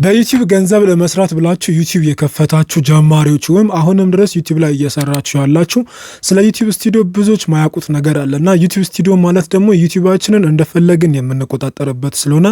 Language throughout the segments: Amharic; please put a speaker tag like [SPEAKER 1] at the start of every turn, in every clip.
[SPEAKER 1] በዩቲዩብ ገንዘብ ለመስራት ብላችሁ ዩቲዩብ የከፈታችሁ ጀማሪዎች ወይም አሁንም ድረስ ዩቲዩብ ላይ እየሰራችሁ ያላችሁ ስለ ዩቲዩብ ስቱዲዮ ብዙዎች ማያውቁት ነገር አለ እና ዩቲዩብ ስቱዲዮ ማለት ደግሞ ዩቲዩባችንን እንደፈለግን የምንቆጣጠርበት ስለሆነ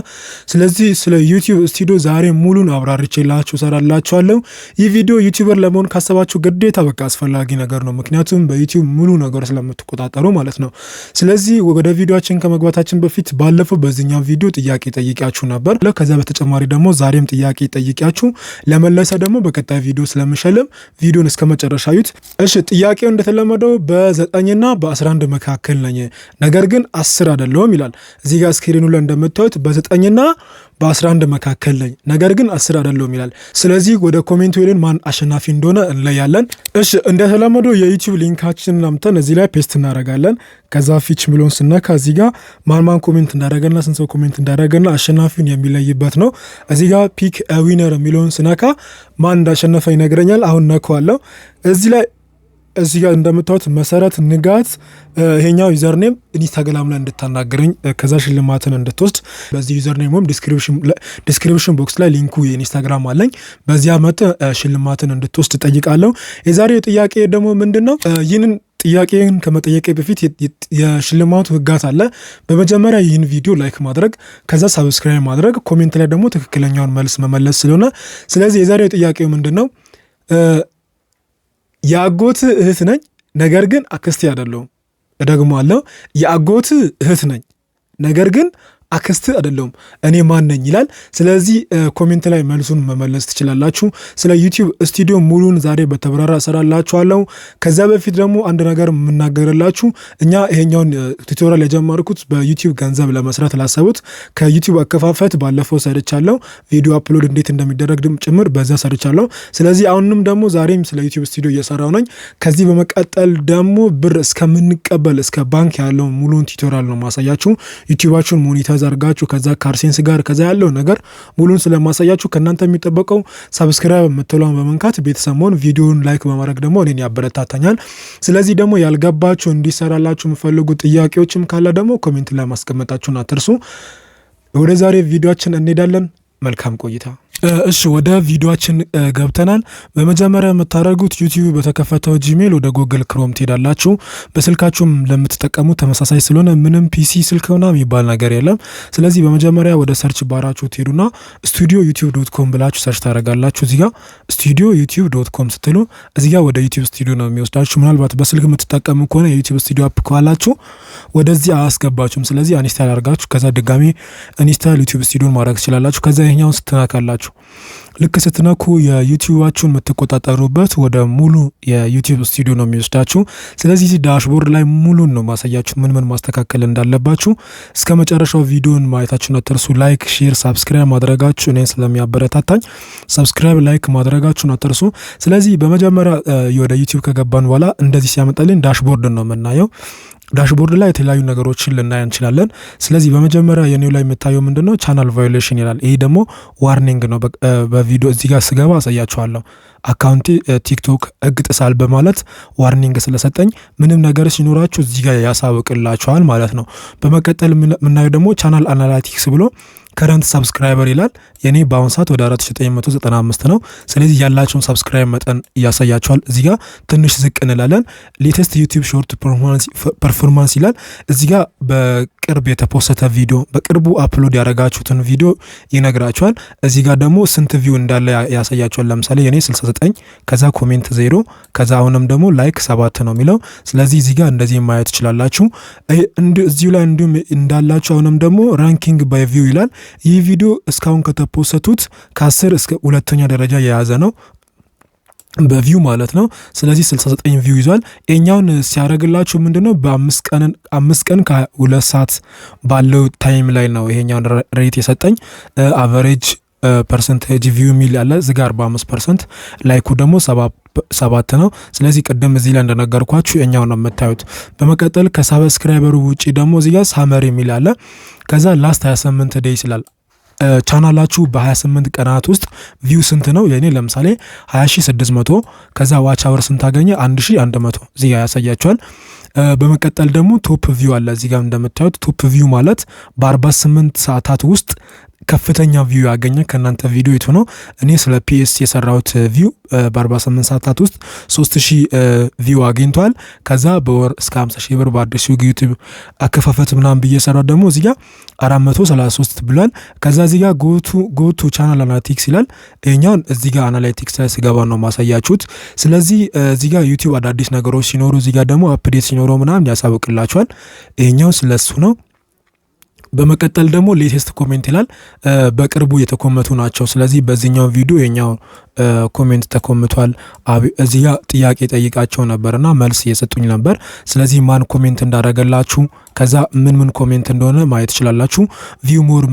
[SPEAKER 1] ስለዚህ ስለ ዩቲዩብ ስቱዲዮ ዛሬ ሙሉን አብራርቼላችሁ እሰራላችኋለሁ። ይህ ቪዲዮ ዩቲዩበር ለመሆን ካሰባችሁ ግዴታ በቃ አስፈላጊ ነገር ነው፣ ምክንያቱም በዩቲዩብ ሙሉ ነገር ስለምትቆጣጠሩ ማለት ነው። ስለዚህ ወደ ቪዲዮአችን ከመግባታችን በፊት ባለፈው በዚህኛው ቪዲዮ ጥያቄ ጠይቂያችሁ ነበር። ከዛ በተጨማሪ ደግሞ ዛሬም ጥያቄ ጠይቂያችሁ ለመለሰ ደግሞ በቀጣይ ቪዲዮ ስለምሸለም ቪዲዮን እስከ መጨረሻ እዩት። እሺ፣ ጥያቄው እንደተለመደው በ9ና በ11 መካከል ነኝ ነገር ግን 10 አይደለሁም ይላል። እዚህ ጋር ስክሪኑ ላይ እንደምታዩት በ9ና በ11 መካከል ነኝ ነገር ግን 10 አይደለሁም ይላል። ስለዚህ ወደ ኮሜንቱ ሄደን ማን አሸናፊ እንደሆነ እንለያለን። እሺ፣ እንደተለመደው የዩቲዩብ ሊንካችንን አምተን እዚህ ላይ ፔስት እናደርጋለን። ከዛ ፊች ሚሊዮን ስነካ እዚህ ጋር ማን ኮሜንት እንዳደረገና ስንት ሰው ኮሜንት እንዳደረገና አሸናፊውን የሚለይበት ነው። እዚህ ጋር ፒክ ዊነር የሚለውን ስነካ ማን እንዳሸነፈ ይነግረኛል። አሁን ነካዋለሁ። እዚህ ጋር እንደምታዩት መሰረት ንጋት ይሄኛው ዩዘርኔም ኢንስታግራም ላይ እንድታናገረኝ ከዛ ሽልማትን እንድትወስድ በዚህ ዩዘርኔም ወይም ዲስክሪፕሽን ቦክስ ላይ ሊንኩ የኢንስታግራም አለኝ። በዚያ መጥ ሽልማትን እንድትወስድ ጠይቃለሁ። የዛሬው ጥያቄ ደግሞ ምንድነው? ይህንን ጥያቄን ከመጠየቄ በፊት የሽልማቱ ህጋት አለ። በመጀመሪያ ይህን ቪዲዮ ላይክ ማድረግ፣ ከዛ ሳብስክራይብ ማድረግ፣ ኮሜንት ላይ ደግሞ ትክክለኛውን መልስ መመለስ ስለሆነ ስለዚህ የዛሬው ጥያቄው ምንድነው? የአጎት እህት ነኝ ነገር ግን አክስቴ አይደለሁም። እደግመዋለሁ። የአጎት እህት ነኝ ነገር ግን አክስት አይደለሁም። እኔ ማን ነኝ ይላል። ስለዚህ ኮሜንት ላይ መልሱን መመለስ ትችላላችሁ። ስለ ዩቲዩብ ስቱዲዮ ሙሉን ዛሬ በተብራራ እሰራላችኋለሁ። ከዛ በፊት ደግሞ አንድ ነገር የምናገርላችሁ እኛ ይሄኛውን ቱቶሪያል የጀመርኩት በዩቲዩብ ገንዘብ ለመስራት ላሰቡት ከዩቲዩብ አከፋፈት ባለፈው ሰርቻለሁ። ቪዲዮ አፕሎድ እንዴት እንደሚደረግ ጭምር በዛ ሰርቻለሁ። ስለዚህ አሁንም ደግሞ ዛሬም ስለ ዩቲዩብ ስቱዲዮ እየሰራው ነኝ። ከዚህ በመቀጠል ደግሞ ብር እስከምንቀበል እስከ ባንክ ያለው ሙሉን ቱቶሪያል ነው ማሳያችሁ። ዩቲዩባችሁን ሞኒታይዝ አርጋችሁ ከዛ ካርሴንስ ጋር ከዛ ያለው ነገር ሙሉን ስለማሳያችሁ ከናንተ የሚጠበቀው ሰብስክራይብ የምትለውን በመንካት ቤተሰቡን ቪዲዮውን ላይክ በማድረግ ደግሞ እኔን ያበረታታኛል። ስለዚህ ደግሞ ያልገባችሁ እንዲሰራላችሁ የምፈልጉ ጥያቄዎችም ካለ ደግሞ ኮሜንት ላይ ማስቀመጣችሁን አትርሱ። ወደ ዛሬ ቪዲዮአችን እንሄዳለን። መልካም ቆይታ። እሺ፣ ወደ ቪዲዮአችን ገብተናል። በመጀመሪያ የምታደርጉት ዩቲዩብ በተከፈተው ጂሜል ወደ ጉግል ክሮም ትሄዳላችሁ። በስልካችሁም ለምትጠቀሙ ተመሳሳይ ስለሆነ ምንም ፒሲ ስልክ ሆና የሚባል ነገር የለም። ስለዚህ በመጀመሪያ ወደ ሰርች ባራችሁ ትሄዱና ስቱዲዮ ዩቲዩብ.com ብላችሁ ሰርች ታደርጋላችሁ። እዚጋ ስቱዲዮ ዩቲዩብ.com ስትሉ እዚጋ ወደ ዩቲዩብ ስቱዲዮ ነው የሚወስዳችሁ። ምናልባት በስልክ የምትጠቀሙ ከሆነ የዩቲዩብ ስቱዲዮ አፕ ካላችሁ ወደዚህ አያስገባችሁም። ስለዚህ አንስታይል አድርጋችሁ ከዛ ድጋሚ ኢንስታል ዩቲዩብ ስቱዲዮን ማድረግ ትችላላችሁ። ከዛ ይሄኛውን ስትነካላችሁ ልክ ስትነኩ የዩቲዩባችሁን የምትቆጣጠሩበት ወደ ሙሉ የዩቲዩብ ስቱዲዮ ነው የሚወስዳችሁ። ስለዚህ ዳሽቦርድ ላይ ሙሉን ነው ማሳያችሁ ምን ማስተካከል እንዳለባችሁ። እስከ መጨረሻው ቪዲዮን ማየታችሁን አትርሱ። ላይክ፣ ሼር፣ ሳብስክራይብ ማድረጋችሁ እኔን ስለሚያበረታታኝ ሳብስክራይብ፣ ላይክ ማድረጋችሁን አትርሱ። ስለዚህ በመጀመሪያ ወደ ዩቲዩብ ከገባን በኋላ እንደዚህ ሲያመጣልን ዳሽቦርድ ነው የምናየው። ዳሽቦርድ ላይ የተለያዩ ነገሮችን ልናይ እንችላለን። ስለዚህ በመጀመሪያ የኔው ላይ የምታየው ምንድነው? ቻናል ቫዮሌሽን ይላል። ይሄ ደግሞ ዋርኒንግ ነው። በቪዲዮ እዚህ ጋር ስገባ አሳያችኋለሁ። አካውንቴ ቲክቶክ ህግ ጥሳል በማለት ዋርኒንግ ስለሰጠኝ ምንም ነገር ሲኖራችሁ እዚህ ጋር ያሳውቅላችኋል ማለት ነው። በመቀጠል የምናየው ደግሞ ቻናል አናላቲክስ ብሎ ከረንት ሰብስክራይበር ይላል። የኔ በአሁን ሰዓት ወደ 4995 ነው። ስለዚህ ያላችሁን ሰብስክራይብ መጠን እያሳያችኋል። እዚህ ጋር ትንሽ ዝቅ እንላለን። ሌቴስት ዩቲዩብ ሾርት ፐርፎርማንስ ይላል። እዚህ ጋር በቅርብ የተፖሰተ ቪዲዮ በቅርቡ አፕሎድ ያደረጋችሁትን ቪዲዮ ይነግራችኋል። እዚህ ጋር ደግሞ ስንት ቪው እንዳለ ያሳያችኋል። ለምሳሌ የኔ 69 ከዛ ኮሜንት 0 ከዛ አሁንም ደግሞ ላይክ 7 ነው የሚለው። ስለዚህ እዚህ ጋር እንደዚህ ማየት ትችላላችሁ። እዚሁ ላይ እንዲሁም እንዳላችሁ አሁንም ደግሞ ራንኪንግ ባይ ቪው ይላል። ይህ ቪዲዮ እስካሁን ከተፖሰቱት ከ10 እስከ 2ኛ ደረጃ የያዘ ነው በቪው ማለት ነው። ስለዚህ 69 ቪው ይዟል። እኛውን ሲያደርግላችሁ ምንድነው በ5 ቀን ከ2 ሰዓት ባለው ታይም ላይ ነው ይሄኛውን ሬት የሰጠኝ። አቨሬጅ ፐርሰንቴጅ ቪው የሚል ያለ እዚህ ጋር 45% ላይኩ ደግሞ 7 ነው። ስለዚህ ቅድም እዚህ ላይ እንደነገርኳችሁ እኛው ነው የምታዩት። በመቀጠል ከሳብስክራይበሩ ውጪ ደግሞ እዚህ ጋር ሳመሪ የሚል አለ። ከዛ ላስት 28 ዴይስ ይላል። ቻናላችሁ በ28 ቀናት ውስጥ ቪው ስንት ነው? የኔ ለምሳሌ 20600 ከዛ ዋች አወር ስንት አገኘ? 1100 እዚህ ጋር ያሳያችኋል። በመቀጠል ደግሞ ቶፕ ቪው አለ። እዚህ ጋር እንደምታዩት ቶፕ ቪው ማለት በ48 ሰዓታት ውስጥ ከፍተኛ ቪው ያገኘ ከእናንተ ቪዲዮ የቱ ነው? እኔ ስለ ፒኤስ የሰራሁት ቪው በ48 ሰዓታት ውስጥ 3000 ቪው አግኝቷል። ከዛ በወር እስከ 50,000 ብር በአዲሱ ዩቲዩብ አከፋፈት ምናምን ብዬ ሰራው ደግሞ እዚህ ጋር 433 ብሏል። ከዛ እዚህ ጋር ጎቱ ቻናል አናሊቲክስ ይላል። ይሄኛውን እዚህ ጋር አናሊቲክስ ላይ ስገባ ነው ማሳያችሁት። ስለዚህ እዚህ ጋር ዩቲዩብ አዳዲስ ነገሮች ሲኖሩ እዚህ ጋር ደግሞ አፕዴት ሲኖረው ምናምን ያሳውቅላችኋል። ይሄኛው ስለሱ ነው። በመቀጠል ደግሞ ሌቴስት ኮሜንት ይላል። በቅርቡ የተኮመቱ ናቸው። ስለዚህ በዚህኛው ቪዲዮ የኛው ኮሜንት ተኮምቷል። እዚህ ጋር ጥያቄ ጠይቃቸው ነበርና መልስ እየሰጡኝ ነበር። ስለዚህ ማን ኮሜንት እንዳደረገላችሁ ከዛ ምን ኮሜንት እንደሆነ ማየት ትችላላችሁ። ቪው ሞር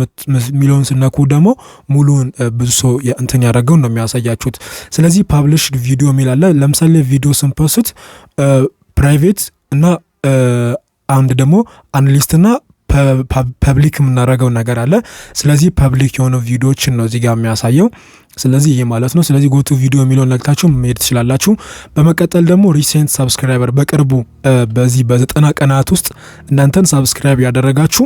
[SPEAKER 1] ሚሊዮን ስነኩ ደግሞ ሙሉን ብዙ ሰው እንትን ያደረገውን ነው የሚያሳያችሁት። ስለዚህ ፓብሊሽ ቪዲዮ የሚል አለ። ለምሳሌ ቪዲዮ ስንፖስት ፕራይቬት እና አንድ ደግሞ አናሊስትና ፐብሊክ የምናደርገው ነገር አለ። ስለዚህ ፐብሊክ የሆኑ ቪዲዮዎችን ነው እዚህ ጋር የሚያሳየው። ስለዚህ ይሄ ማለት ነው። ስለዚህ ጎቱ ቪዲዮ የሚለውን ነክታችሁ መሄድ ትችላላችሁ። በመቀጠል ደግሞ ሪሴንት ሰብስክራይበር በቅርቡ በዚህ በ90 ቀናት ውስጥ እናንተን ሰብስክራይብ ያደረጋችሁ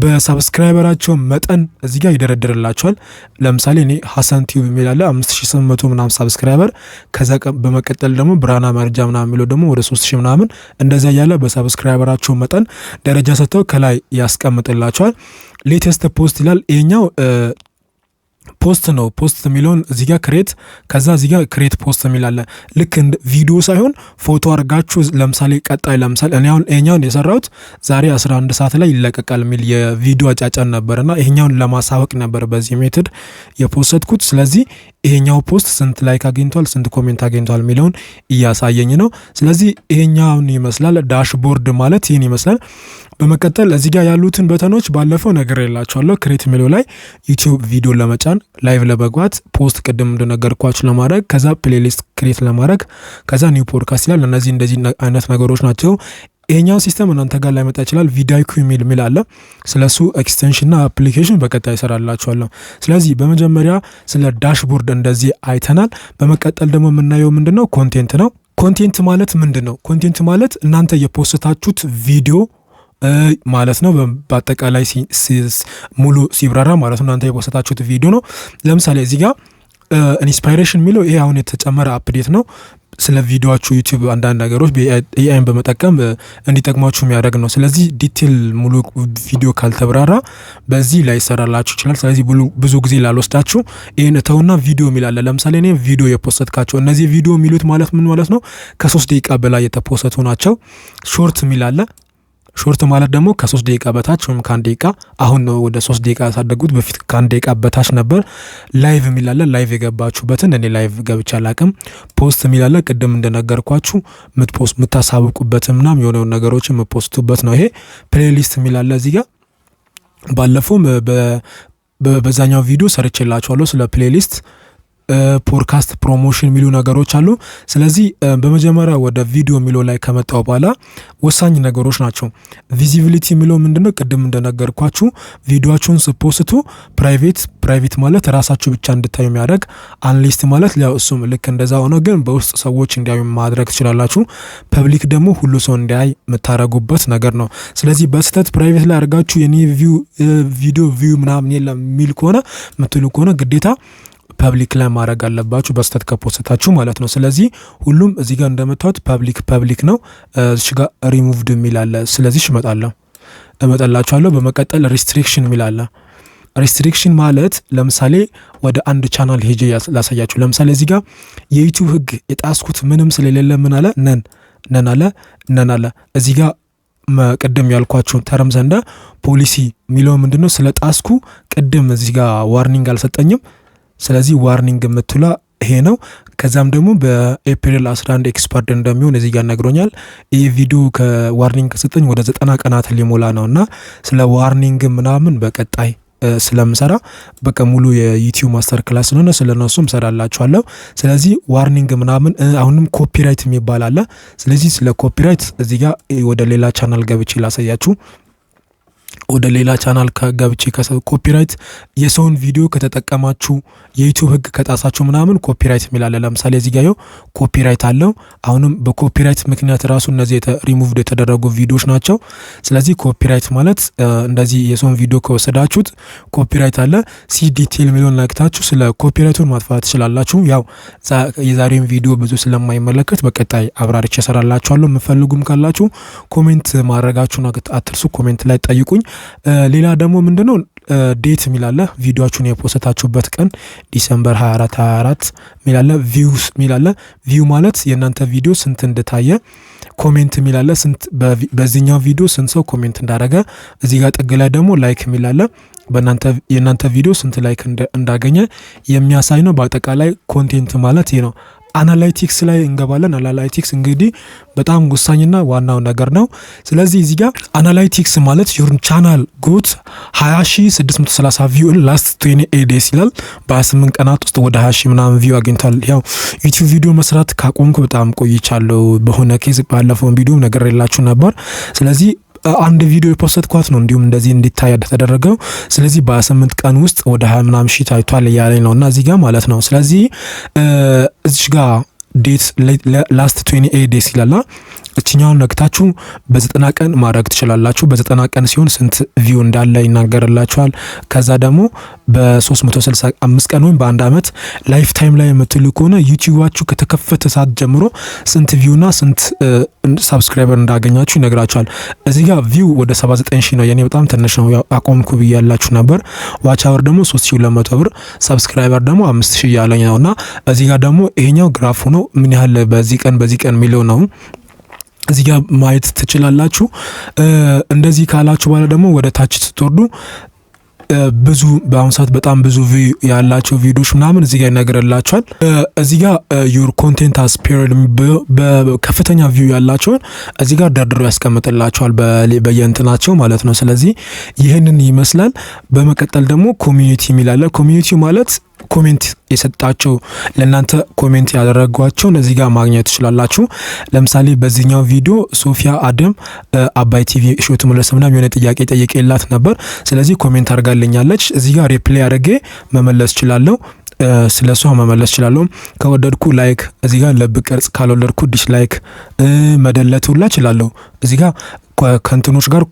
[SPEAKER 1] በሰብስክራይበራቸው መጠን እዚህ ጋር ይደረድርላችኋል። ለምሳሌ እኔ ሀሰን ቲዩብ የሚል አለ 5800 ምናምን ሰብስክራይበር። ከዛ በመቀጠል ደግሞ ብራና መርጃ ምናምን የሚለው ደግሞ ወደ 3000 ምናምን እንደዛ ያለ በሰብስክራይበራቸው መጠን ደረጃ ሰጥተው ከላይ ያስቀምጥላችኋል። ሌቴስት ፖስት ይላል። ይሄኛው ፖስት ነው። ፖስት የሚለውን እዚህ ጋር ክሬት ከዛ እዚህ ጋር ክሬት ፖስት የሚል አለ። ልክ እንደ ቪዲዮ ሳይሆን ፎቶ አድርጋችሁ ለምሳሌ ቀጣይ ለምሳሌ እኔ አሁን ይሄኛውን የሰራሁት ዛሬ 11 ሰዓት ላይ ይለቀቃል የሚል የቪዲዮ አጫጫን ነበርና ይሄኛውን ለማሳወቅ ነበር በዚህ ሜተድ የፖስትኩት። ስለዚህ ይሄኛው ፖስት ስንት ላይክ አግኝቷል፣ ስንት ኮሜንት አግኝቷል የሚለውን እያሳየኝ ነው። ስለዚህ ይሄኛውን ይመስላል። ዳሽቦርድ ማለት ይሄን ይመስላል። በመቀጠል እዚህ ጋር ያሉትን በተኖች ባለፈው ነገር የላቸዋለሁ። ክሬት የሚለው ላይ ዩቲዩብ ቪዲዮ ለመጫን፣ ላይቭ ለመግባት፣ ፖስት ቅድም እንደነገርኳችሁ ለማድረግ፣ ከዛ ፕሌሊስት ክሬት ለማድረግ፣ ከዛ ኒው ፖድካስት ይላል። እነዚህ እንደዚህ አይነት ነገሮች ናቸው። ይሄኛው ሲስተም እናንተ ጋር ላይመጣ ይችላል። ቪዲዮይኩ የሚል አለ። ስለሱ ኤክስቴንሽንና አፕሊኬሽን በቀጣይ እሰራላችኋለሁ። ስለዚህ በመጀመሪያ ስለ ዳሽቦርድ እንደዚህ አይተናል። በመቀጠል ደግሞ የምናየው ምንድነው ኮንቴንት ነው። ኮንቴንት ማለት ምንድነው? ኮንቴንት ማለት እናንተ የፖስታችሁት ቪዲዮ ማለት ነው። በአጠቃላይ ሙሉ ሲብራራ ማለት ነው እናንተ የፖስታችሁት ቪዲዮ ነው። ለምሳሌ እዚህ ጋር ኢንስፓይሬሽን የሚለው ይሄ አሁን የተጨመረ አፕዴት ነው። ስለ ቪዲዮአችሁ ዩቲዩብ አንዳንድ ነገሮች ኤአይን በመጠቀም እንዲጠቅማችሁ የሚያደርግ ነው። ስለዚህ ዲቴል ሙሉ ቪዲዮ ካልተብራራ በዚህ ላይ ይሰራላችሁ ይችላል። ስለዚህ ብዙ ጊዜ ላልወስዳችሁ ይሄን ተውና ቪዲዮ የሚላለ ለምሳሌ እኔ ቪዲዮ የፖስትካቸው እነዚህ ቪዲዮ የሚሉት ማለት ምን ማለት ነው? ከ3 ደቂቃ በላይ የተፖስቱ ናቸው። ሾርት የሚላለ ሾርት ማለት ደግሞ ከ3 ደቂቃ በታች ወይም ከ1 ደቂቃ አሁን ነው ወደ 3 ደቂቃ ያሳደጉት። በፊት ከ1 ደቂቃ በታች ነበር። ላይቭ የሚላለ ላይቭ የገባችሁበትን እኔ ላይቭ ገብቻ አላቅም። ፖስት የሚላለ ቅድም እንደነገርኳችሁ የምታሳውቁበት ምናምን የሆነ ነገሮችን የምፖስቱበት ነው። ይሄ ፕሌሊስት የሚላለ እዚህ ጋር ባለፈው በዛኛው ቪዲዮ ሰርቼላችኋለሁ ስለ ፕሌሊስት ፖድካስት ፕሮሞሽን የሚሉ ነገሮች አሉ። ስለዚህ በመጀመሪያ ወደ ቪዲዮ የሚለው ላይ ከመጣው በኋላ ወሳኝ ነገሮች ናቸው። ቪዚቢሊቲ የሚለው ምንድነው? ቅድም እንደነገርኳችሁ ቪዲዮአችሁን ስፖስቱ ፕራይቬት ማለት ራሳችሁ ብቻ እንድታዩ የሚያደርግ፣ አናሊስት ማለት እሱም ልክ እንደዛ ሆኖ ግን በውስጥ ሰዎች እንዲያዩ ማድረግ ትችላላችሁ። ፐብሊክ ደግሞ ሁሉ ሰው እንዲያይ የምታደርጉበት ነገር ነው። ስለዚህ በስህተት ፕራይቬት ላይ አድርጋችሁ የኔ ቪዲዮ ቪው ምናምን የለም የሚል ከሆነ ምትሉ ከሆነ ግዴታ ፐብሊክ ላይ ማድረግ አለባችሁ በስተት ከፖስታችሁ ማለት ነው። ስለዚህ ሁሉም እዚህ ጋር እንደመታወት ፐብሊክ ነው። እዚህ ጋር ሪሙቭድ የሚል አለ። ስለዚህ እመጣላችኋለሁ። በመቀጠል ሪስትሪክሽን የሚል አለ። ሪስትሪክሽን ማለት ለምሳሌ ወደ አንድ ቻናል ሄጄ ላሳያችሁ። ለምሳሌ እዚህ ጋር የዩቲዩብ ህግ የጣስኩት ምንም ስለሌለ ምን አለ ነን አለ። እዚህ ጋር ቅድም ያልኳችሁ ተርም ዘንዳ ፖሊሲ የሚለው ምንድነው? ስለ ጣስኩ ቅድም እዚህ ጋር ዋርኒንግ አልሰጠኝም። ስለዚህ ዋርኒንግ የምትላ ይሄ ነው። ከዛም ደግሞ በኤፕሪል 11 ኤክስፓርድ እንደሚሆን እዚህ ጋር ነግሮኛል። ይህ ቪዲዮ ከዋርኒንግ ከሰጠኝ ወደ 90 ቀናት ሊሞላ ነውና ስለ ዋርኒንግ ምናምን በቀጣይ ስለምሰራ በቃ ሙሉ የዩቲዩብ ማስተር ክላስ ስለሆነ ስለነሱም ሰራላችኋለሁ። ስለዚህ ዋርኒንግ ምናምን አሁንም ኮፒራይት የሚባል አለ። ስለዚህ ስለ ኮፒራይት እዚህ ጋር ወደ ሌላ ቻናል ገብቼ ላሳያችሁ። ወደ ሌላ ቻናል ከገብቼ ኮፒራይት የሰውን ቪዲዮ ከተጠቀማችሁ የዩቲዩብ ህግ ከጣሳችሁ ምናምን ኮፒራይት የሚላለ ለምሳሌ እዚህ ጋር ኮፒራይት አለው። አሁንም በኮፒራይት ምክንያት ራሱ እነዚህ ሪሙቭድ የተደረጉ ቪዲዮዎች ናቸው። ስለዚህ ኮፒራይት ማለት እንደዚህ የሰውን ቪዲዮ ከወሰዳችሁት ኮፒራይት አለ። ሲ ዲቴል ሚሊዮን ነክታችሁ ስለ ኮፒራይቱን ማጥፋት ትችላላችሁ። ያው የዛሬን ቪዲዮ ብዙ ስለማይመለከት በቀጣይ አብራርቼ እሰራላችኋለሁ። የምፈልጉም ካላችሁ ኮሜንት ማድረጋችሁን አትርሱ። ኮሜንት ላይ ጠይቁኝ። ሌላ ደግሞ ምንድነው ዴት ሚላለ ቪዲዮአችሁን የፖስታችሁበት ቀን ዲሴምበር 24 ሚላለ ቪውስ ሚላለ ቪው ማለት የናንተ ቪዲዮ ስንት እንደታየ ኮሜንት ሚላለ ስንት በዚህኛው ቪዲዮ ስንት ሰው ኮሜንት እንዳደረገ እዚህ ጋር ጥግ ላይ ደግሞ ላይክ ሚላለ የናንተ ቪዲዮ ስንት ላይክ እንዳገኘ የሚያሳይ ነው። በአጠቃላይ ኮንቴንት ማለት ይሄ ነው። አናላይቲክስ ላይ እንገባለን። አናላይቲክስ እንግዲህ በጣም ወሳኝና ዋናው ነገር ነው። ስለዚህ እዚህ ጋር አናላይቲክስ ማለት ዩር ቻናል ጎት 20630 ቪው ላስት 28 ዴይስ ይላል። በ28 ቀናት ውስጥ ወደ 20 ምናምን ቪው አግኝቷል። ያው ዩቲዩብ ቪዲዮ መስራት ካቆምኩ በጣም ቆይቻለሁ። በሆነ ኬዝ ባለፈው ቪዲዮ ነግሬላችሁ ነበር። ስለዚህ አንድ ቪዲዮ የፖስትኳት ነው እንዲሁም እንደዚህ እንዲታይ ተደረገው። ስለዚህ በ8 ቀን ውስጥ ወደ 20 ምናምን ሺህ ታይቷል እያለኝ ነውና እዚህ ጋር ማለት ነው። ስለዚህ እዚህ ጋር ዴት ላስት 28 ዴይስ ይላል። እችኛውን ነክታችሁ በ90 ቀን ማድረግ ትችላላችሁ። በ90 ቀን ሲሆን ስንት ቪው እንዳለ ይናገርላችኋል። ከዛ ደግሞ በ365 ቀን ወይም በአንድ አመት ላይፍ ታይም ላይ የምትሉ ከሆነ ዩቲዩባችሁ ከተከፈተ ሰዓት ጀምሮ ስንት ቪውና ስንት ሳብስክራይበር እንዳገኛችሁ ይነግራችኋል። እዚህ ጋር ቪው ወደ 79000 ነው። የኔ በጣም ትንሽ ነው። አቆምኩ ብያላችሁ ነበር። ዋች አወር ደግሞ 3200 ብር፣ ሳብስክራይበር ደግሞ 5000 ያለኝ ነውና እዚህ ጋር ደግሞ ይሄኛው ግራፉ ነው ምን ያህል በዚህ ቀን ሚለው ነው። እዚህ ጋር ማየት ትችላላችሁ። እንደዚህ ካላችሁ በኋላ ደግሞ ወደ ታች ስትወርዱ ብዙ በአሁን ሰዓት በጣም ብዙ ቪው ያላቸው ቪዲዮዎች ምናምን እዚህ ጋር ይነግርላችኋል። እዚህ ጋር ዩር ኮንቴንት አስ ፔሪድ በከፍተኛ ቪው ያላቸውን እዚህ ጋር ደርድሮ ያስቀምጥላችኋል በየእንትናቸው ማለት ነው። ስለዚህ ይህንን ይመስላል። በመቀጠል ደግሞ ኮሚዩኒቲ የሚላለ ኮሚዩኒቲ ማለት ኮሜንት የሰጣቸው ለእናንተ ኮሜንት ያደረጓቸውን እዚህ ጋር ማግኘት ትችላላችሁ። ለምሳሌ በዚህኛው ቪዲዮ ሶፊያ አደም አባይ ቲቪ ሾት መለሰምና የሆነ ጥያቄ ጠይቄላት ነበር። ስለዚህ ኮሜንት አድርጋልኛለች። እዚህ ጋር ሪፕላይ አድርጌ መመለስ እችላለሁ። ስለሷ መመለስ እችላለሁ። ከወደድኩ ላይክ እዚህ ጋር ለብ ቅርጽ፣ ካልወደድኩ ዲስላይክ መደለት ሁላ እችላለሁ። እዚህ ጋር ከእንትኖች ጋር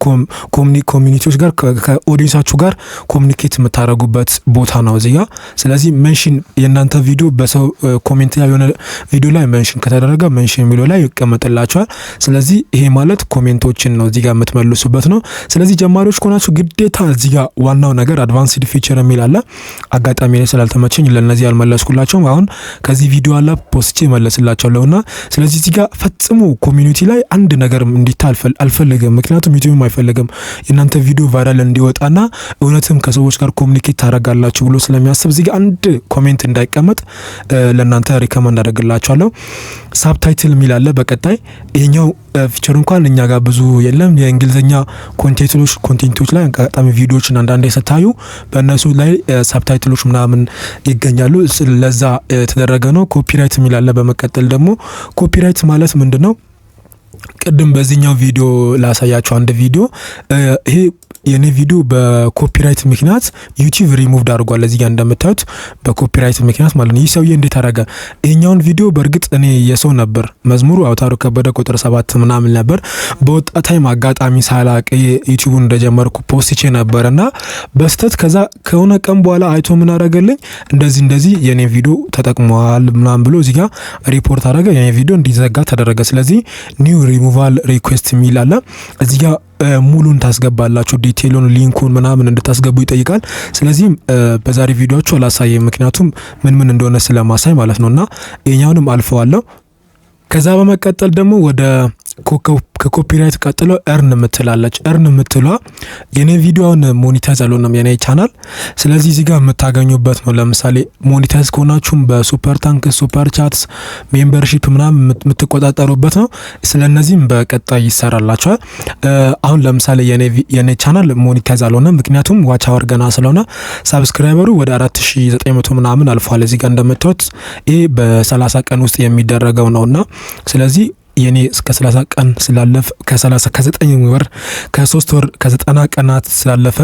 [SPEAKER 1] ኮሚኒቲዎች ጋር ከኦዲየንሳችሁ ጋር ኮሚኒኬት የምታደርጉበት ቦታ ነው እዚህ ጋር። ስለዚህ ሜንሽን የእናንተ ቪዲዮ በሰው ኮሜንት ላይ የሆነ ቪዲዮ ላይ ሜንሽን ከተደረገ ሜንሽን የሚለው ላይ ይቀመጥላችኋል። ስለዚህ ይሄ ማለት ኮሜንቶችን ነው እዚህ ጋር የምትመልሱበት ነው። ስለዚህ ጀማሪዎች ከሆናችሁ ግዴታ እዚህ ጋር ዋናው ነገር አድቫንስድ ፊቸር የሚል አለ። አጋጣሚ ላይ ስላልተመቸኝ ለነዚህ ያልመለስኩላቸውም አሁን ከዚህ ቪዲዮ አለ ፖስቼ መለስላችኋለሁና ስለዚህ እዚህ ጋር ፈጽሞ ኮሚኒቲ ላይ አንድ ነገር እንዲታልፍ አልፈልግም። ምክንያቱም ዩቲዩብ አይፈልግም የናንተ ቪዲዮ ቫይራል እንዲወጣና እውነትም ከሰዎች ጋር ኮሚኒኬት ታደርጋላችሁ ብሎ ስለሚያስብ እዚህ ጋር አንድ ኮሜንት እንዳይቀመጥ ለናንተ ሪከመንድ አደርግላችኋለሁ። ሳብታይትል የሚል አለ በቀጣይ። ይሄኛው ፊቸር እንኳን እኛ ጋር ብዙ የለም። የእንግሊዘኛ ኮንቴንቶች ላይ አጋጣሚ ቪዲዮዎችን አንዳንዴ ስታዩ በእነሱ ላይ ሳብታይትሎች ምናምን ይገኛሉ። ለዛ የተደረገ ነው። ኮፒራይት የሚል አለ በመቀጠል ደግሞ ኮፒራይት ማለት ምንድነው? ቅድም በዚህኛው ቪዲዮ ላሳያችሁ አንድ ቪዲዮ ይሄ የኔ ቪዲዮ በኮፒራይት ምክንያት ዩቲዩብ ሪሙቭድ አድርጓል። እዚህ ጋር እንደምታዩት በኮፒራይት ምክንያት ማለት ነው። ይህ ሰውዬ እንዴት አደረገ? ይሄኛውን ቪዲዮ በእርግጥ እኔ የሰው ነበር መዝሙሩ አውታሩ ከበደ ቁጥር 7 ምናምን ነበር። በወጣ ታይም አጋጣሚ ሳላቅ ዩቲዩብን እንደጀመርኩ ፖስቼ ነበርና በስተት ከዛ ከሆነ ቀን በኋላ አይቶ ምን አደረገልኝ? እንደዚህ የኔ ቪዲዮ ተጠቅሟል ምናምን ብሎ እዚህ ጋር ሪፖርት አደረገ። የኔ ቪዲዮ እንዲዘጋ ተደረገ። ስለዚህ ኒው ሪሙቫል ሪኩዌስት የሚል አለ እዚህ ጋር ሙሉን ታስገባላችሁ። ዲቴይሉን ሊንኩን ምናምን እንድታስገቡ ይጠይቃል። ስለዚህ በዛሬ ቪዲዮአችሁ አላሳየም ምክንያቱም ምን እንደሆነ ስለማሳይ ማለት ነውና ይሄኛውንም አልፈዋለሁ። ከዛ በመቀጠል ደግሞ ወደ ከኮፒራይት ቀጥሎ እርን የምትላለች። እርን የምትሏ የኔ ቪዲዮውን ሞኔታይዝ አልሆነም የኔ ቻናል። ስለዚህ እዚህ ጋር የምታገኙበት ነው። ለምሳሌ ሞኔታይዝ ከሆናችሁም በሱፐር ታንክ፣ ሱፐር ቻትስ፣ ሜምበርሺፕ ምናምን የምትቆጣጠሩበት ነው። ስለነዚህም በቀጣይ ይሰራላችኋል። አሁን ለምሳሌ የኔ ቻናል ሞኔታይዝ አልሆነም ምክንያቱም ዋች አወር ገና ስለሆነ ሳብስክራይበሩ ወደ 4900 ምናምን አልፏል። እዚህ ጋር እንደምታዩት ይሄ በ30 ቀን ውስጥ የሚደረገው ነውና ስለዚህ የኔ እስከ 30 ቀን ስላለፈ ከ9 ወር ከ3 ወር ከ90 ቀናት ስላለፈ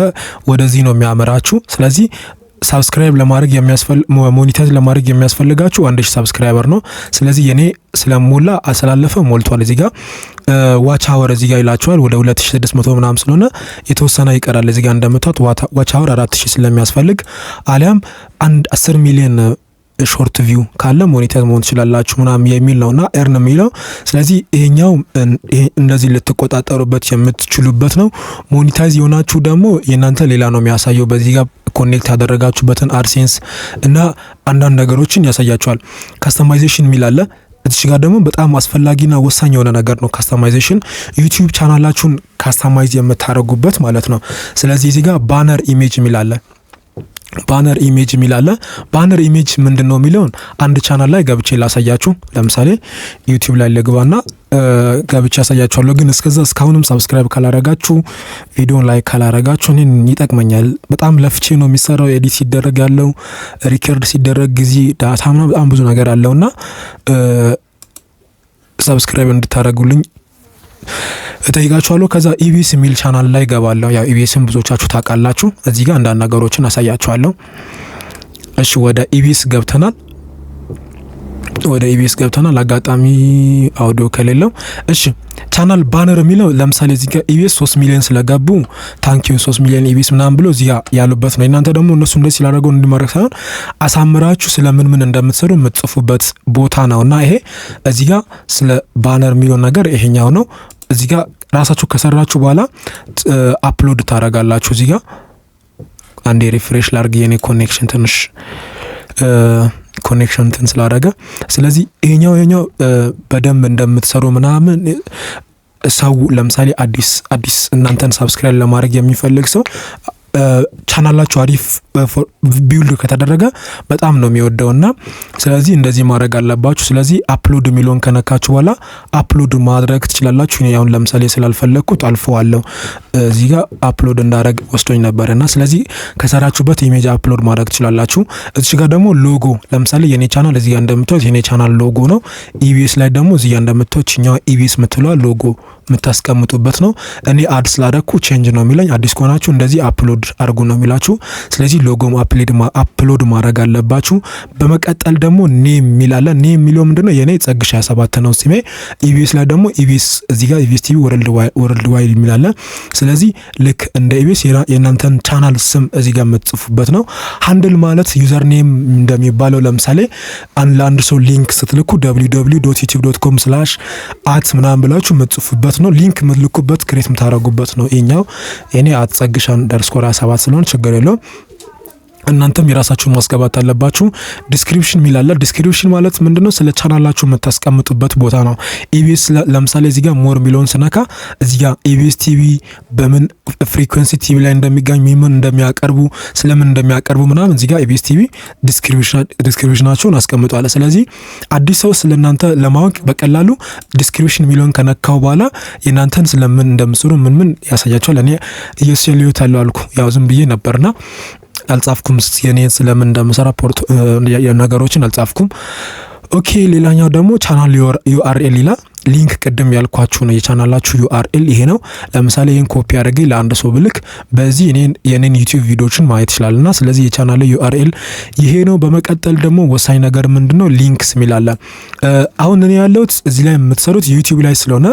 [SPEAKER 1] ወደዚህ ነው የሚያመራችሁ። ስለዚህ ሳብስክራይብ ለማድረግ ሞኒታይዝ ለማድረግ የሚያስፈልጋችሁ 1000 ሳብስክራይበር ነው። ስለዚህ የኔ ስለሞላ አሰላለፈ ሞልቷል። እዚህ ጋር ዋች አወር እዚህ ጋር ይላችኋል ወደ 2600 ምናምን ስለሆነ የተወሰነ ይቀራል። እዚህ ጋር እንደምታዩት ዋች አወር 4000 ስለሚያስፈልግ አሊያም 10 ሚሊዮን ሾርት ቪው ካለ ሞኔታይዝ መሆን ትችላላችሁ ምናምን የሚል ነውና ኤርን የሚለው። ስለዚህ ይሄኛው እንደዚህ ልትቆጣጠሩበት የምትችሉበት ነው። ሞኔታይዝ የሆናችሁ ደግሞ የናንተ ሌላ ነው የሚያሳየው። በዚህ ጋር ኮኔክት ያደረጋችሁበትን አድሴንስ እና አንዳንድ ነገሮችን ያሳያችኋል። ካስተማይዜሽን የሚል አለ። እዚህ ጋር ደግሞ በጣም አስፈላጊና ወሳኝ የሆነ ነገር ነው ካስተማይዜሽን። ዩቲዩብ ቻናላችሁን ካስተማይዝ የምታደርጉበት ማለት ነው። ስለዚህ እዚህ ጋር ባነር ኢሜጅ የሚል አለ። ባነር ኢሜጅ የሚላለ ባነር ኢሜጅ ምንድነው የሚለውን አንድ ቻናል ላይ ገብቼ ላሳያችሁ። ለምሳሌ ዩቲዩብ ላይ ልግባና ገብቼ ያሳያችኋለሁ። ግን እስካሁንም ሰብስክራይብ ካላረጋችሁ ቪዲዮን ላይክ ካላረጋችሁ እኔን ይጠቅመኛል። በጣም ለፍቼ ነው የሚሰራው። ኤዲት ሲደረግ ያለው ሪከርድ ሲደረግ ጊዜ ዳታ ምናምን በጣም ብዙ ነገር አለውና ሰብስክራይብ እንድታረጉልኝ እጠይቃችኋለሁ። ከዛ ኢቢኤስ የሚል ቻናል ላይ ገባለሁ። ያው ኢቢኤስን ብዙዎቻችሁ ታውቃላችሁ። እዚህ ጋር አንዳንድ ነገሮችን አሳያችኋለሁ። እሺ ወደ ኢቢኤስ ገብተናል። አጋጣሚ አውዲዮ ከሌለው እሺ ቻናል ባነር የሚለው ለምሳሌ እዚህ ጋር ኢቢኤስ 3 ሚሊዮን ስለገቡ ታንኪዩ 3 ሚሊዮን ኢቢኤስ ምናምን ብሎ እዚህ ጋር ያሉበት ነው። እናንተ ደግሞ እነሱ እንደዚህ ስላደረገው እንዲማረክ ሳይሆን አሳምራችሁ ስለምን እንደምትሰሩ የምትጽፉበት ቦታ ነውና ይሄ እዚህ ጋር ስለ ባነር የሚለው ነገር ይሄኛው ነው። እዚህ ጋር ራሳችሁ ከሰራችሁ በኋላ አፕሎድ ታረጋላችሁ። እዚህ ጋር አንዴ ሪፍሬሽ ላርግ የኔ ኮኔክሽን ትንሽ ኮኔክሽን እንትን ስላደረገ። ስለዚህ ይሄኛው በደንብ እንደምትሰሩ ምናምን ሰው ለምሳሌ አዲስ እናንተን ሳብስክራይብ ለማድረግ የሚፈልግ ሰው ቻናላችሁ አሪፍ ቢውልድ ከተደረገ በጣም ነው የሚወደውና ስለዚህ እንደዚህ ማድረግ አለባችሁ። ስለዚህ አፕሎድ የሚለውን ከነካችሁ በኋላ አፕሎድ ማድረግ ትችላላችሁ። እኔ አሁን ለምሳሌ ስላልፈለኩት አልፈዋለሁ። እዚህ ጋር አፕሎድ እንዳረግ ወስዶኝ ነበርና ስለዚህ ከሰራችሁበት ኢሜጅ አፕሎድ ማድረግ ትችላላችሁ። እዚህ ጋር ደግሞ ሎጎ ለምሳሌ የኔ ቻናል እዚህ ጋር እንደምታዩት የኔ ቻናል ሎጎ ነው። ኢቢኤስ ላይ ደግሞ እዚህ ጋር እንደምታዩት እኛው ኢቢኤስ ምትሏ ሎጎ የምታስቀምጡበት ነው። እኔ አድ ስላደረኩ ቼንጅ ነው የሚለኝ። አዲስ ከሆናችሁ እንደዚህ አፕሎድ አርጉ ነው የሚላችሁ። ስለዚህ ሎጎም አፕሎድ ማድረግ አለባችሁ። በመቀጠል ደግሞ ኔም የሚላለ ኔም የሚለው ምንድነው? የኔ ጸግሽ 27 ነው ስሜ። ኢቢኤስ ላይ ደግሞ ኢቢኤስ እዚህ ጋር ኢቢኤስ ቲቪ ወርልድ ዋይድ የሚላለ። ስለዚህ ልክ እንደ ኢቢኤስ የእናንተን ቻናል ስም እዚህ ጋር የምትጽፉበት ነው። ሃንድል ማለት ዩዘር ኔም እንደሚባለው ለምሳሌ ለአንድ ሰው ሊንክ ስትልኩ www.youtube.com/ ምናምን ብላችሁ የምትጽፉበት ነው። ሊንክ የምትልኩበት ክሬት የምታደርጉበት ነው። ይሄኛው እኔ @ጸግሽ _27 ስለሆነ ችግር የለውም። እናንተም የራሳችሁን ማስገባት አለባችሁ። ዲስክሪፕሽን ሚላለ። ዲስክሪፕሽን ማለት ምንድነው? ስለ ቻናላችሁ የምታስቀምጡበት ቦታ ነው። ኢቢኤስ ለምሳሌ እዚህ ጋር ሞር ሚሊዮን ስነካ እዚህ ጋር ኢቢኤስ ቲቪ በምን ፍሪኩዌንሲ ቲቪ ላይ እንደሚገኝ ምን እንደሚያቀርቡ ስለምን እንደሚያቀርቡ ምናምን እዚህ ጋር ኢቢኤስ ቲቪ ዲስክሪፕሽናቸውን አስቀምጧል። ስለዚህ አዲስ ሰው ስለናንተ ለማወቅ በቀላሉ ዲስክሪፕሽን ሚሊዮን ከነካው በኋላ የናንተን ስለምን እንደምትሰሩ ምን ያሳያችኋል። እኔ እየሰሊዩ ታላልኩ ያው ዝም ብዬ ነበርና አልጻፍኩም። የኔ ስለምን እንደምሰራ ነገሮችን አልጻፍኩም። ኦኬ ሌላኛው ደግሞ ቻናል ዩአርኤል ይላል። ሊንክ ቅድም ያልኳችሁ ነው። የቻናላችሁ ዩአርኤል ይሄ ነው። ለምሳሌ ይሄን ኮፒ አድርጌ ለአንድ ሰው ብልክ በዚህ የኔን ዩቲዩብ ቪዲዮችን ማየት ይችላልና ስለዚህ የቻናል ዩአርኤል ይሄ ነው። በመቀጠል ደግሞ ወሳኝ ነገር ምንድነው? ሊንክስ ሚላለ። አሁን እኔ ያለሁት እዚህ ላይ የምትሰሩት ዩቲዩብ ላይ ስለሆነ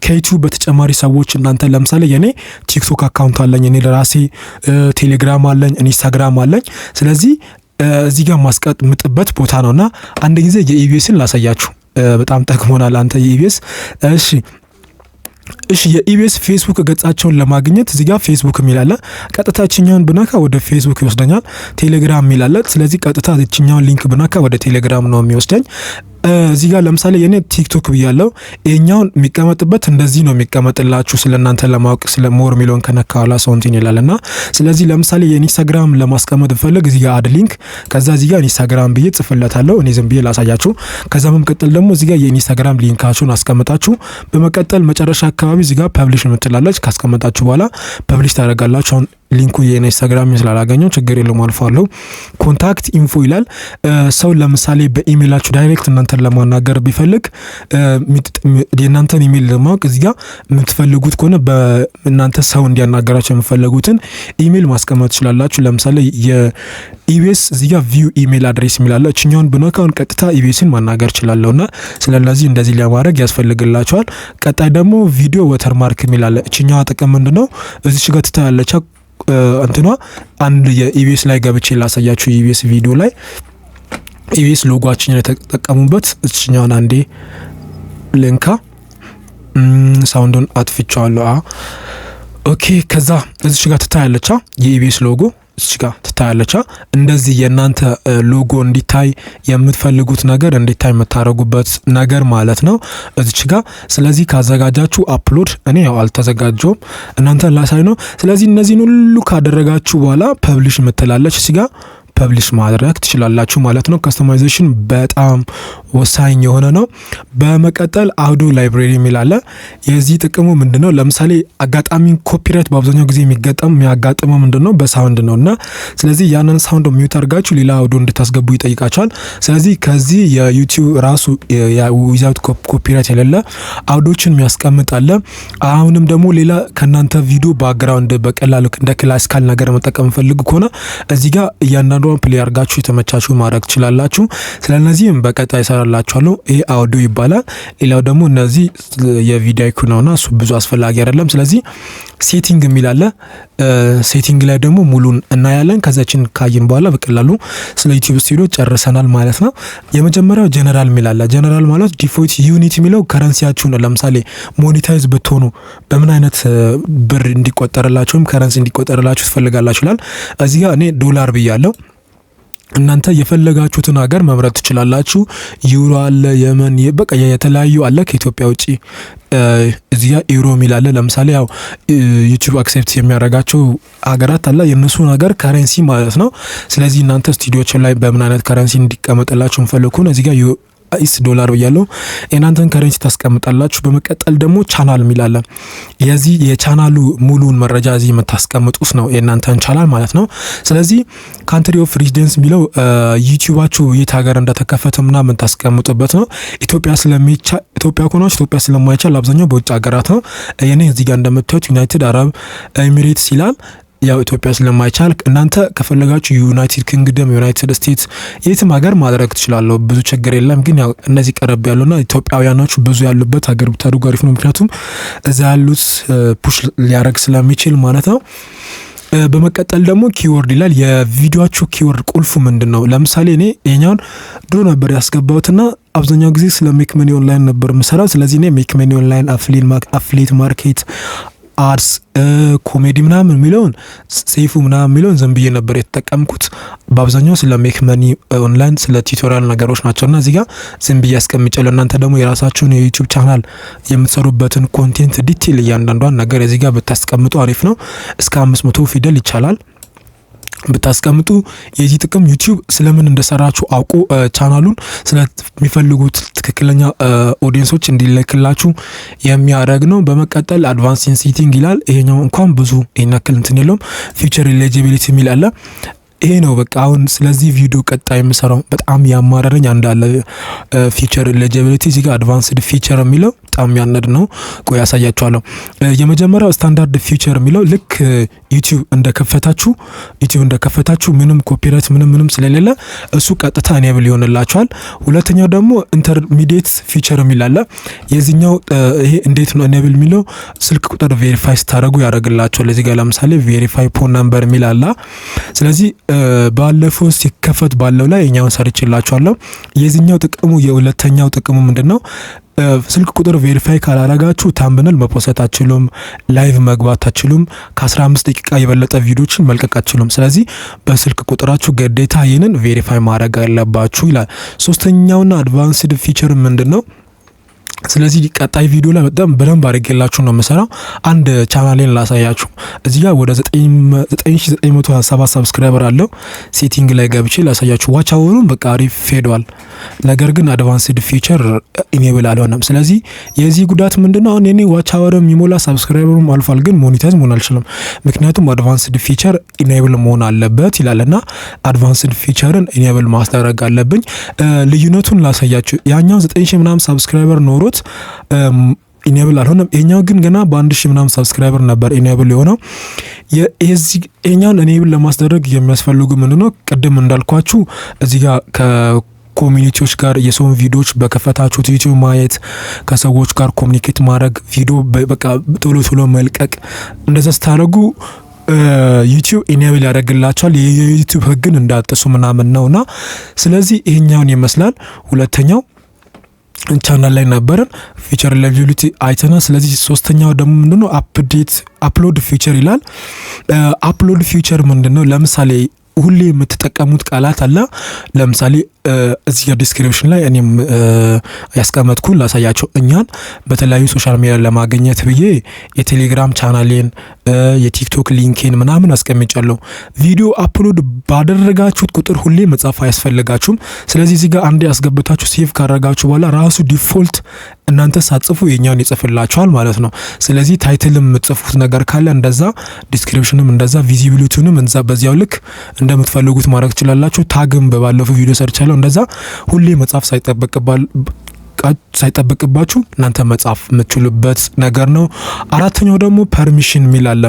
[SPEAKER 1] ከዩቲዩብ በተጨማሪ ሰዎች እናንተ ለምሳሌ የኔ ቲክቶክ አካውንት አለኝ፣ እኔ ለራሴ ቴሌግራም አለኝ፣ ኢንስታግራም አለኝ። ስለዚህ እዚህ ጋር ማስቀምጥበት ቦታ ነውና አንድ ጊዜ የኢቢኤስን ላሳያችሁ። በጣም ጠቅሞናል አንተ የኢቢኤስ። እሺ የኢቢኤስ ፌስቡክ ገጻቸውን ለማግኘት እዚህ ጋር ፌስቡክ የሚላለ ቀጥታ እቺኛውን ብነካ ወደ ፌስቡክ ይወስደኛል። ቴሌግራም የሚላለ ስለዚህ ቀጥታ እቺኛውን ሊንክ ብነካ ወደ ቴሌግራም ነው የሚወስደኝ። እዚህ ጋር ለምሳሌ የኔ ቲክቶክ ብያለው። ይሄኛውን የሚቀመጥበት እንደዚህ ነው የሚቀመጥላችሁ ስለናንተ ለማወቅ ስለ ሞር ሚሊዮን ከነካላ ሰውንቲን ይላልና ስለዚህ ለምሳሌ የኢንስታግራም ለማስቀመጥ ፈልግ እዚህ ጋር አድ ሊንክ ከዛ እዚህ ጋር ኢንስታግራም ብዬ ጽፍለታለሁ። እኔ ዝም ብዬ ላሳያችሁ። ከዛ በመቀጠል ደግሞ እዚህ ጋር የኢንስታግራም ሊንካችሁን አስቀምጣችሁ በመቀጠል መጨረሻ አካባቢ እዚህ ጋር ፐብሊሽ የምትላለች ካስቀመጣችሁ በኋላ ፐብሊሽ ታደርጋላችሁ። አሁን ሊንኩ የኢንስታግራም ስላላገኘው ችግር የለውም አልፋለሁ። ኮንታክት ኢንፎ ይላል። ሰው ለምሳሌ በኢሜይላችሁ ዳይሬክት እናንተን ለማናገር ቢፈልግ የእናንተን ኢሜይል ለማወቅ እዚህ ጋር የምትፈልጉት ከሆነ በእናንተ ሰው እንዲያናገራቸው የምትፈልጉትን ኢሜይል ማስቀመጥ ትችላላችሁ። ለምሳሌ የኢቢኤስ እዚህ ጋር ቪው ኢሜይል አድሬስ የሚላለ እችኛውን ብነካውን ቀጥታ ኢቢኤስን ማናገር እችላለሁና ስለዚህ እንደዚህ ለማድረግ ያስፈልግላቸዋል። ቀጣይ ደግሞ ቪዲዮ ወተርማርክ የሚላለ እችኛዋ ጥቅም ምንድነው? እዚች ጋር ትታያለች እንትኗ አንድ የኢቢኤስ ላይ ገብቼ ላሳያችሁ። የኢቢኤስ ቪዲዮ ላይ ኢቢኤስ ሎጎአችን የተጠቀሙበት እችኛውን አንዴ ልንካ። ሳውንዱን አጥፍቻለሁ። ኦኬ ከዛ እዚች ጋር ትታያለች የኢቢኤስ ሎጎ እዚች ጋር ትታያለች። እንደዚህ የእናንተ ሎጎ እንዲታይ የምትፈልጉት ነገር እንዲታይ የምታደርጉበት ነገር ማለት ነው እዚች ጋር። ስለዚህ ካዘጋጃችሁ አፕሎድ፣ እኔ ያው አልተዘጋጀውም እናንተ ላሳይ ነው። ስለዚህ እነዚህን ሁሉ ካደረጋችሁ በኋላ ፐብሊሽ የምትላለች እዚህ ጋር ፐብሊሽ ማድረግ ትችላላችሁ ማለት ነው። ከስተማይዜሽን በጣም ወሳኝ የሆነ ነው። በመቀጠል አውዶ ላይብሬሪ የሚላለ የዚህ ጥቅሙ ምንድነው? ለምሳሌ አጋጣሚ ኮፒራይት በአብዛኛው ጊዜ የሚያጋጥመው ምንድነው? በሳውንድ ነው እና ስለዚህ ያንን ሳውንድ ሚውት አድርጋችሁ ሌላ አውዶ እንድታስገቡ ይጠይቃቸዋል። ስለዚህ ከዚህ የዩቲዩብ ራሱ ዊዛውት ኮፒራይት የሌለ አውዶችን የሚያስቀምጣለ። አሁንም ደግሞ ሌላ ከእናንተ ቪዲዮ ባክግራውንድ በቀላሉ እንደ ክላሲካል ነገር መጠቀም ፈልጉ ከሆነ እዚህ ጋር እያንዳንዱ ፕሌይ አድርጋችሁ የተመቻችሁ ማድረግ ትችላላችሁ። ስለነዚህም በቀጣይ እሰራላችኋለሁ። ይሄ አውዲዮ ይባላል። ሌላው ደግሞ እነዚህ የቪዲዮ አይኮን ነውና እሱ ብዙ አስፈላጊ አይደለም። ስለዚህ ሴቲንግ የሚላለ ሴቲንግ ላይ ደግሞ ሙሉን እናያለን። ከዛችን ካየን በኋላ በቀላሉ ስለ ዩቲዩብ ስቱዲዮ ጨርሰናል ማለት ነው። የመጀመሪያው ጀነራል የሚላለ ጀነራል ማለት ዲፎልት ዩኒት የሚለው ከረንሲያችሁ ነው። ለምሳሌ ሞኔታይዝ ብትሆኑ በምን አይነት ብር እንዲቆጠርላችሁም ከረንሲ እንዲቆጠርላችሁ ትፈልጋላችሁ ይላል። እዚህ ጋር እኔ ዶላር ብያለሁ። እናንተ የፈለጋችሁትን ሀገር መምረጥ ትችላላችሁ። ዩሮ አለ፣ የመን በቃ የተለያዩ አለ። ከኢትዮጵያ ውጪ እዚያ ዩሮ ሚል አለ። ለምሳሌ ያው ዩቲዩብ አክሴፕት የሚያደርጋቸው ሀገራት አለ፣ የነሱን ሀገር ከረንሲ ማለት ነው። ስለዚህ እናንተ ስቱዲዮች ላይ በምን አይነት ከረንሲ እንዲቀመጥላችሁ እንፈልጉ ነው እዚህ ጋር $$ ብያለሁ። የናንተን ከረንሲ ታስቀምጣላችሁ። በመቀጠል ደግሞ ቻናል ሚላለ የዚህ የቻናሉ ሙሉን መረጃ እዚህ የምታስቀምጡት ነው የናንተን ቻናል ማለት ነው። ስለዚህ ካንትሪ ኦፍ ሬዚደንስ ሚለው ዩቲዩባችሁ የት ሀገር እንደተከፈተ ምናምን ታስቀምጡበት ነው። ኢትዮጵያ ከሆናችሁ ኢትዮጵያ ስለማይቻል አብዛኛው በውጭ ሀገራት ነው። የኔ እዚህ ጋር እንደምታዩት ዩናይትድ አረብ ኤሚሬትስ ይላል። ያው ኢትዮጵያ ስለማይቻል እናንተ ከፈለጋችሁ ዩናይትድ ኪንግደም፣ ዩናይትድ ስቴትስ የትም ሀገር ማድረግ ትችላለሁ። ብዙ ችግር የለም። ግን ያው እነዚህ ቀረብ ያሉና ኢትዮጵያውያኖች ብዙ ያሉበት ሀገር ብታደርጉ አሪፍ ነው። ምክንያቱም እዛ ያሉት ፑሽ ሊያደርግ ስለሚችል ማለት ነው። በመቀጠል ደግሞ ኪወርድ ይላል። የቪዲዮአችሁ ኪወርድ ቁልፉ ምንድነው? ለምሳሌ እኔ የኛውን ድሮ ነበር ያስገባሁትና አብዛኛው ጊዜ ስለ ሜክ መኒ ኦንላይን ነበር የምሰራው። ስለዚህ እኔ ሜክ መኒ ኦንላይን አፍሊት ማርኬት አርስ ኮሜዲ ምናምን የሚለውን ሴፉ ምናምን የሚለውን ዝም ብዬ ነበር የተጠቀምኩት። በአብዛኛው ስለ ሜክ መኒ ኦንላይን ስለ ቱቶሪያል ነገሮች ናቸውና እዚህ ጋር ዝም ብዬ አስቀምጫለሁ። እናንተ ደግሞ የራሳችሁን የዩቲዩብ ቻናል የምትሰሩበትን ኮንቴንት ዲቴል እያንዳንዷን ነገር እዚህ ጋር ብታስቀምጡ አሪፍ ነው። እስከ 500 ፊደል ይቻላል ብታስቀምጡ። የዚህ ጥቅም ዩቲዩብ ስለምን እንደሰራችሁ አውቁ ቻናሉን ስለሚፈልጉት ትክክለኛ ኦዲየንሶች እንዲልክላችሁ የሚያደርግ ነው። በመቀጠል አድቫንስ ሴቲንግ ይላል። ይሄኛው እንኳን ብዙ ይናክል እንትን የለውም። ፊቸር ኤሊጂቢሊቲ የሚል አለ። ይሄ ነው በቃ አሁን ስለዚህ ቪዲዮ ቀጣይ የምሰራው በጣም ያማረረኝ አንዳለ ፊቸር ኤሊጂቢሊቲ እዚህ ጋር አድቫንስድ ፊቸር የሚለው በጣም ያነድ ነው። ቆይ ያሳያችኋለሁ። የመጀመሪያው ስታንዳርድ ፊቸር የሚለው ልክ ዩቲዩብ እንደከፈታችሁ ምንም ኮፒራይት ምንም ስለሌለ እሱ ቀጥታ ኢኔብል ይሆንላችኋል። ሁለተኛው ደግሞ ኢንተርሚዲየት ፊቸር የሚል አለ። የዚህኛው ይሄ እንዴት ነው ኢኔብል የሚለው ስልክ ቁጥር ቬሪፋይ ስታደርጉ ያደርግላችኋል። እዚህ ጋር ለምሳሌ ቬሪፋይ ፎን ነምበር የሚል አለ። ስለዚህ ባለፈው ሲከፈት ባለው ላይ እኛውን ሰርችላችኋለሁ። የዚህኛው ጥቅሙ የሁለተኛው ጥቅሙ ምንድነው? ስልክ ቁጥር ቬሪፋይ ካላረጋችሁ ታምብነል መፖስት አትችሉም፣ ላይቭ መግባት አትችሉም፣ ከ15 ደቂቃ የበለጠ ቪዲዮችን መልቀቅ አትችሉም። ስለዚህ በስልክ ቁጥራችሁ ግዴታ ይሄንን ቬሪፋይ ማድረግ አለባችሁ ይላል። ሶስተኛውና አድቫንስድ ፊቸር ምንድነው? ስለዚህ ቀጣይ ቪዲዮ ላይ በጣም በደንብ አድርጌላችሁ ነው የምሰራው። አንድ ቻናሌን ላሳያችሁ። እዚህ ጋር ወደ 9970 ሰብስክራይበር አለው። ሴቲንግ ላይ ገብቼ ላሳያችሁ። ዋች አወሩን በቃ አሪፍ ሄዷል። ነገር ግን አድቫንስድ ፊቸር ኢኔብል አልሆነም። ስለዚህ የዚህ ጉዳት ምንድነው? አሁን የኔ ዋች አወር የሚሞላ ሰብስክራይበሩም አልፏል፣ ግን ሞኔታይዝ መሆን አልችልም። ምክንያቱም አድቫንስድ ፊቸር ኢኔብል መሆን አለበት ይላልና አድቫንስድ ፊቸርን ኢኔብል ማስደረግ አለብኝ። ልዩነቱን ላሳያችሁ። ያኛው 9000 ምናምን ሰብስክራይበር ኖሮት ኢኔብል አልሆነም። ይሄኛው ግን ገና በ1000 ምናምን ሰብስክራይበር ነበር ኢኔብል የሆነው። ይሄኛውን ኢኔብል ለማስደረግ የሚያስፈልጉ ምንድነው? ቅድም እንዳልኳችሁ እዚህ ጋር ከኮሚኒቲዎች ጋር የሰውን ቪዲዮዎች በከፈታችሁት ዩቲዩብ ማየት፣ ከሰዎች ጋር ኮሚኒኬት ማድረግ፣ ቪዲዮ በቃ ቶሎ ቶሎ መልቀቅ፣ እንደዛ ስታደርጉ ዩቲዩብ ኢኔብል ያደርግላቸዋል። የዩቲዩብ ህግን እንዳጥሱ ምናምን ነውና ስለዚህ ይሄኛውን ይመስላል። ሁለተኛው ቻናል ላይ ነበረን ፊቸር ሪላይቢሊቲ አይተናል። ስለዚህ ሶስተኛው ደግሞ ምንድነው? አፕሎድ ፊቸር ይላል። አፕሎድ ፊቸር ምንድነው? ለምሳሌ ሁሌ የምትጠቀሙት ቃላት አለ። ለምሳሌ እዚህ ጋር ዲስክሪፕሽን ላይ እኔም ያስቀመጥኩ ላሳያቸው። እኛን በተለያዩ ሶሻል ሚዲያ ለማግኘት ብዬ የቴሌግራም ቻናሌን የቲክቶክ ሊንኬን ምናምን አስቀምጫለሁ። ቪዲዮ አፕሎድ ባደረጋችሁት ቁጥር ሁሌ መጻፍ አያስፈልጋችሁም። ስለዚህ እዚህ ጋር አንዴ ያስገብታችሁ ሴቭ ካደረጋችሁ በኋላ ራሱ ዲፎልት እናንተ ሳትጽፉ የኛን ይጽፍላችኋል ማለት ነው። ስለዚህ ታይትልም የምትጽፉት ነገር ካለ እንደዛ፣ ዲስክሪፕሽንም እንደዛ፣ ቪዚቢሊቲውንም እንዛ በዚያው ልክ እንደምትፈልጉት ማድረግ ትችላላችሁ። ታግም በባለፈው ቪዲዮ ሰርቻለሁ። እንደዛ ሁሌ መጻፍ ሳይጠበቅባችሁ እናንተ መጻፍ የምትችሉበት ነገር ነው። አራተኛው ደግሞ ፐርሚሽን የሚል አለ።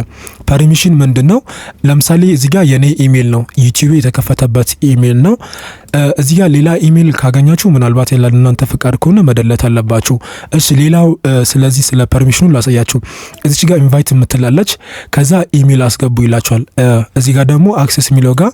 [SPEAKER 1] ፐርሚሽን ምንድነው? ለምሳሌ እዚህ ጋር የኔ ኢሜል ነው፣ ዩቲዩብ የተከፈተበት ኢሜል ነው። እዚህ ጋር ሌላ ኢሜል ካገኛችሁ ምናልባት እናንተ ፍቃድ ከሆነ መደለት አለባችሁ። እሺ ሌላው ስለዚህ ስለ ፐርሚሽኑ ላሳያችሁ። እዚህ ጋር ኢንቫይት የምትላለች፣ ከዛ ኢሜል አስገቡ ይላችኋል። እዚህ ጋር ደግሞ አክሰስ የሚለው ጋር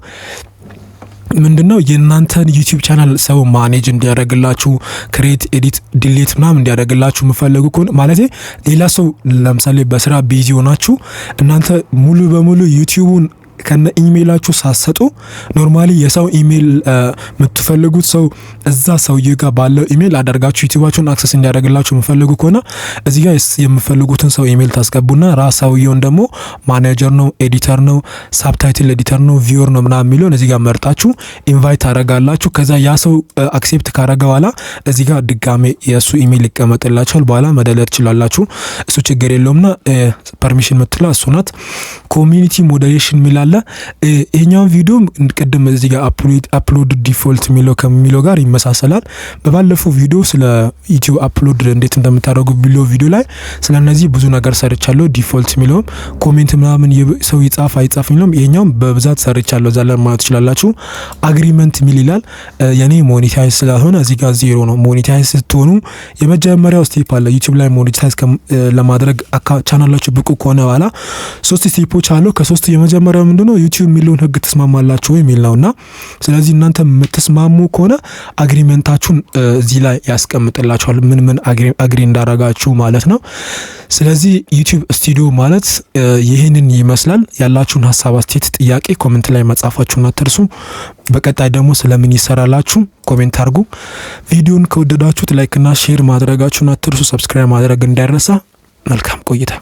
[SPEAKER 1] ምንድነው? የእናንተን ዩቲዩብ ቻናል ሰው ማኔጅ እንዲያደርግላችሁ ክሬት፣ ኤዲት፣ ዲሌት ምናምን እንዲያደርግላችሁ የምፈልጉ ከሆነ ማለት ሌላ ሰው ለምሳሌ በስራ ቢዚ ሆናችሁ እናንተ ሙሉ በሙሉ ዩቲዩቡን ከነ ኢሜይላችሁ ሳሰጡ ኖርማሊ የሰው ኢሜይል የምትፈልጉት ሰው እዛ ሰውዬ ጋር ባለው ኢሜይል አደርጋችሁ ዩቲዩባችሁን አክሰስ እንዲያደርግላችሁ የምፈልጉ ከሆነ እዚህ ጋር የምፈልጉትን ሰው ኢሜይል ታስገቡና ራስ ሰውዬውን ደግሞ ማኔጀር ነው፣ ኤዲተር ነው፣ ሳብታይትል ኤዲተር ነው፣ ቪወር ነው ምናምን የሚለውን እዚህ ጋር መርጣችሁ ኢንቫይት ታደርጋላችሁ። ከዛ ያ ሰው አክሴፕት ካደረገ በኋላ እዚህ ጋር ድጋሜ የእሱ ኢሜይል ይቀመጥላችኋል። በኋላ መደለት ትችላላችሁ። እሱ ችግር የለውምና ፐርሚሽን የምትላ እሱ ናት። ኮሚኒቲ ሞዴሬሽን የሚላለ ይሄኛው ቪዲዮ ቅድም እዚህ ጋር አፕሎድ ዲፎልት የሚለው ከሚለው ጋር ይመሳሰላል። በባለፈው ቪዲዮ ስለ ዩቲዩብ አፕሎድ እንዴት እንደምታደርጉ ቪዲዮ ላይ ስለነዚህ ብዙ ነገር ሰርቻለሁ። ዲፎልት የሚለውም ኮሜንት ምናምን ሰው ይጻፍ አይጻፍ የሚለውም ይሄኛው በብዛት ሰርቻለሁ። እዛ ላይ ማለት ትችላላችሁ። አግሪመንት የሚል ይላል። የኔ ሞኔታይዝ ስላልሆነ እዚህ ጋር ዜሮ ነው። ሞኔታይዝ ስትሆኑ የመጀመሪያው ስቴፕ አለ። ዩቲዩብ ላይ ሞኔታይዝ ለማድረግ ቻናላችሁ ብቁ ከሆነ በኋላ 3 ስቴፖች አሉ። ከ3 የመጀመሪያው ምንድነው? ዩቲዩብ የሚለውን ህግ ተስማማላችሁ የሚል ነውና ስለዚህ እናንተ የምትስማሙ ከሆነ አግሪመንታችሁን እዚህ ላይ ያስቀምጥላችኋል፣ ምን አግሪ እንዳረጋችሁ ማለት ነው። ስለዚህ ዩቲዩብ ስቱዲዮ ማለት ይህንን ይመስላል። ያላችሁን ሀሳብ፣ አስተያየት፣ ጥያቄ ኮሜንት ላይ መጻፋችሁን አትርሱ። በቀጣይ ደግሞ ስለምን ይሰራላችሁ ኮሜንት አድርጉ። ቪዲዮን ከወደዳችሁት ላይክ እና ሼር ማድረጋችሁን አትርሱ። ሰብስክራይብ ማድረግ እንዳይረሳ። መልካም ቆይታ